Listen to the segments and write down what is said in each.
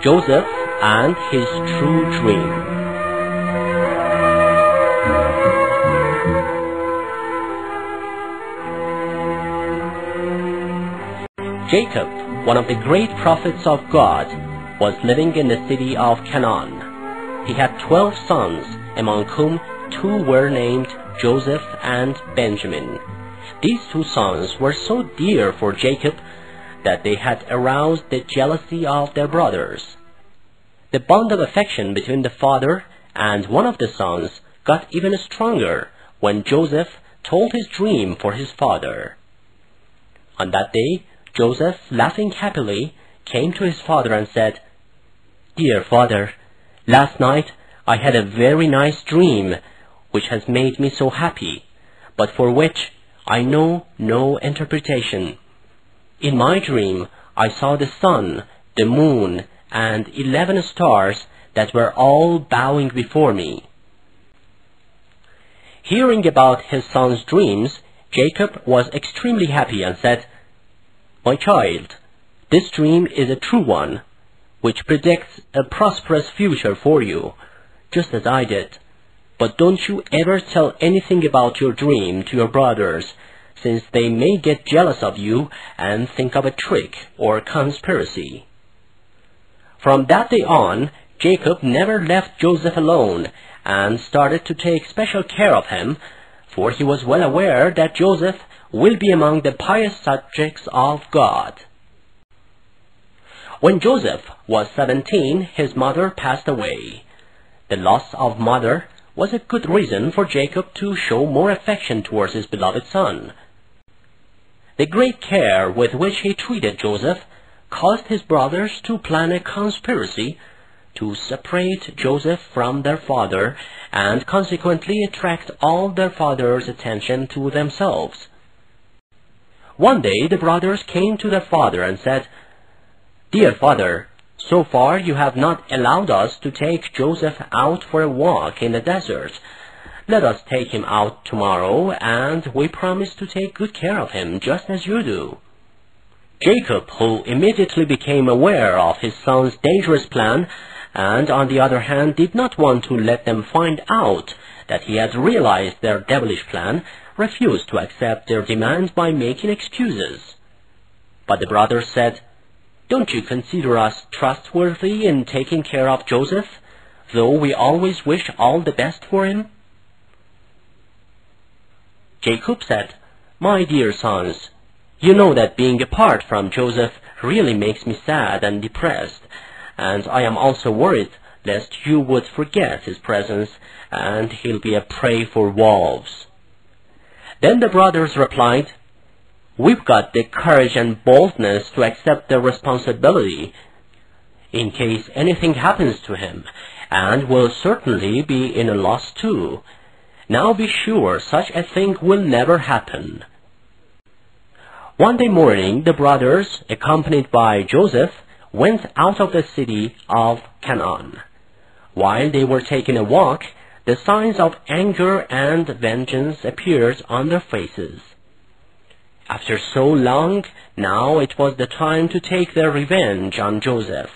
Joseph and his true dream. Jacob, one of the great prophets of God, was living in the city of Canaan. He had 12 sons, among whom 2 were named Joseph and Benjamin. These 2 sons were so dear for Jacob that they had aroused the jealousy of their brothers. The bond of affection between the father and one of the sons got even stronger when Joseph told his dream for his father. On that day, Joseph, laughing happily, came to his father and said, "Dear father, last night I had a very nice dream, which has made me so happy, but for which I know no interpretation. In my dream, I saw the sun, the moon, and 11 stars that were all bowing before me." Hearing about his son's dreams, Jacob was extremely happy and said, "My child, this dream is a true one, which predicts a prosperous future for you, just as I did. But don't you ever tell anything about your dream to your brothers, since they may get jealous of you and think of a trick or conspiracy." From that day on, Jacob never left Joseph alone and started to take special care of him, for he was well aware that Joseph will be among the pious subjects of God. When Joseph was 17, his mother passed away. The loss of mother was a good reason for Jacob to show more affection towards his beloved son. The great care with which he treated Joseph caused his brothers to plan a conspiracy to separate Joseph from their father and consequently attract all their father's attention to themselves. One day the brothers came to their father and said, "Dear father, so far you have not allowed us to take Joseph out for a walk in the desert. Let us take him out tomorrow, and we promise to take good care of him, just as you do." Jacob, who immediately became aware of his son's dangerous plan, and on the other hand did not want to let them find out that he had realized their devilish plan, refused to accept their demand by making excuses. But the brothers said, "Don't you consider us trustworthy in taking care of Joseph, though we always wish all the best for him?" Jacob said, "My dear sons, you know that being apart from Joseph really makes me sad and depressed, and I am also worried lest you would forget his presence and he'll be a prey for wolves." Then the brothers replied, "We've got the courage and boldness to accept the responsibility in case anything happens to him, and will certainly be in a loss too. Now be sure such a thing will never happen." One day morning, the brothers, accompanied by Joseph, went out of the city of Canaan. While they were taking a walk, the signs of anger and vengeance appeared on their faces. After so long, now it was the time to take their revenge on Joseph.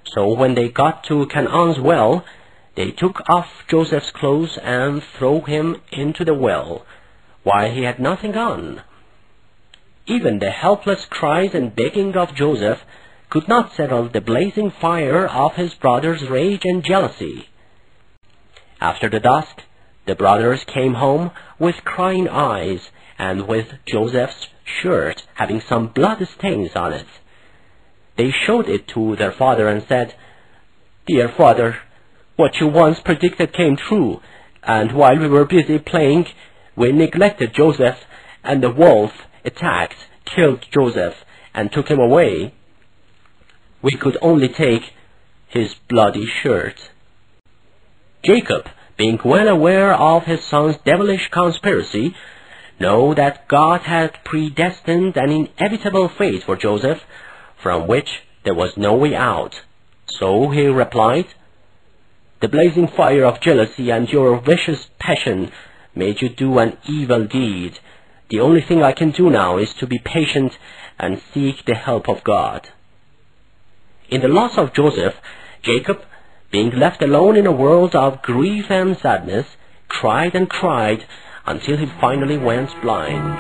So when they got to Canaan's well, they took off Joseph's clothes and threw him into the well, while he had nothing on. Even the helpless cries and begging of Joseph could not settle the blazing fire of his brothers' rage and jealousy. After the dusk, the brothers came home with crying eyes and with Joseph's shirt having some blood stains on it. They showed it to their father and said, "Dear father, what you once predicted came true, and while we were busy playing, we neglected Joseph, and the wolf attacked, killed Joseph, and took him away. We could only take his bloody shirt." Jacob, being well aware of his son's devilish conspiracy, knew that God had predestined an inevitable fate for Joseph, from which there was no way out. So he replied, "The blazing fire of jealousy and your vicious passion made you do an evil deed. The only thing I can do now is to be patient and seek the help of God." In the loss of Joseph, Jacob, being left alone in a world of grief and sadness, cried and cried until he finally went blind.